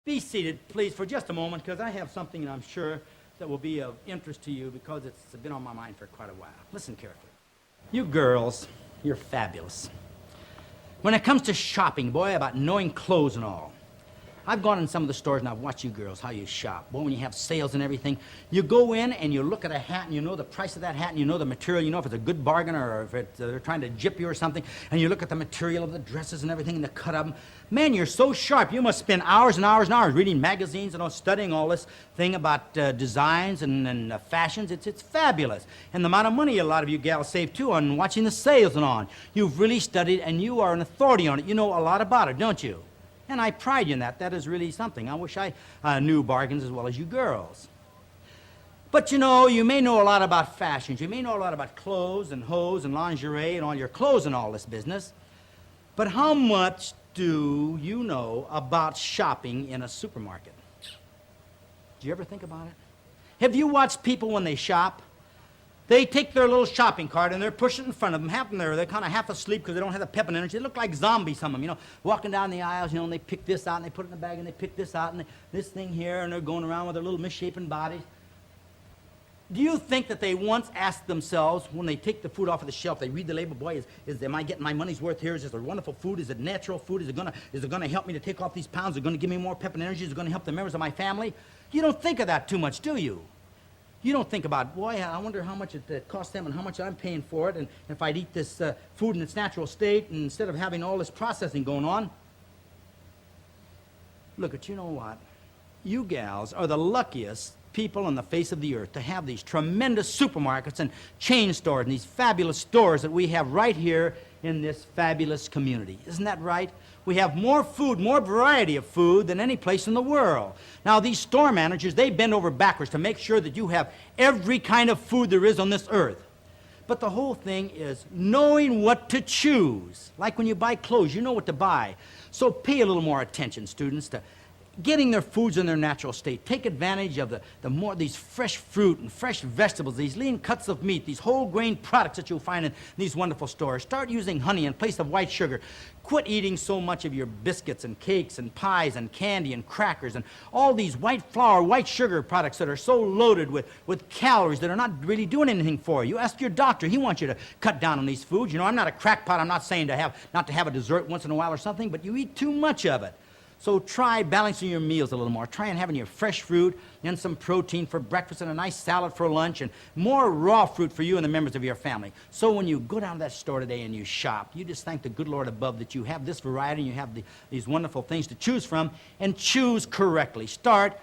Be seated, please, for just a moment, because I have something that I'm sure that will be of interest to you because it's been on my mind for quite a while. Listen carefully. You girls, you're fabulous. When it comes to shopping, boy, about knowing clothes and all, I've gone in some of the stores and I've watched you girls, how you shop. Boy, when you have sales and everything, you go in and you look at a hat and you know the price of that hat and you know the material, you know if it's a good bargain or if they're trying to gyp you or something, and you look at the material of the dresses and everything and the cut of them. Man, you're so sharp. You must spend hours and hours and hours reading magazines and studying all this thing about designs and fashions. It's fabulous. And the amount of money a lot of you gals save, too, on watching the sales and on. You've really studied and you are an authority on it. You know a lot about it, don't you? And I pride you in that. That is really something. I wish I knew bargains as well as you girls. But you know, you may know a lot about fashions. You may know a lot about clothes and hose and lingerie and all your clothes and all this business. But how much do you know about shopping in a supermarket? Do you ever think about it? Have you watched people when they shop? They take their little shopping cart and they're pushing it in front of them. Half of them, they're kind of half asleep because they don't have the pep and energy. They look like zombies, some of them, you know, walking down the aisles, you know, and they pick this out and they put it in the bag and they pick this out and this thing here, and they're going around with their little misshapen bodies. Do you think that they once asked themselves, when they take the food off of the shelf, they read the label, boy, am I getting my money's worth here? Is this a wonderful food? Is it natural food? Is it gonna help me to take off these pounds? Is it gonna give me more pep and energy? Is it gonna help the members of my family? You don't think of that too much, do you? You don't think about, boy, I wonder how much it costs them and how much I'm paying for it, and if I'd eat this food in its natural state and instead of having all this processing going on. Look, you know what? You gals are the luckiest people on the face of the earth to have these tremendous supermarkets and chain stores and these fabulous stores that we have right here in this fabulous community. Isn't that right? We have more food, more variety of food than any place in the world. Now, these store managers, they bend over backwards to make sure that you have every kind of food there is on this earth. But the whole thing is knowing what to choose. Like when you buy clothes, you know what to buy. So pay a little more attention, students, to getting their foods in their natural state. Take advantage of these fresh fruit and fresh vegetables, these lean cuts of meat, these whole grain products that you'll find in these wonderful stores. Start using honey in place of white sugar. Quit eating so much of your biscuits and cakes and pies and candy and crackers and all these white flour, white sugar products that are so loaded with calories that are not really doing anything for you. Ask your doctor. He wants you to cut down on these foods. You know, I'm not a crackpot. I'm not saying not to have a dessert once in a while or something, but you eat too much of it. So try balancing your meals a little more. Try and having your fresh fruit and some protein for breakfast and a nice salad for lunch and more raw fruit for you and the members of your family. So when you go down to that store today and you shop, you just thank the good Lord above that you have this variety and you have these wonderful things to choose from, and choose correctly. Start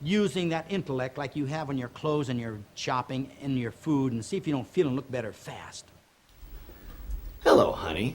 using that intellect like you have on your clothes and your shopping and your food, and see if you don't feel and look better fast. Hello, honey.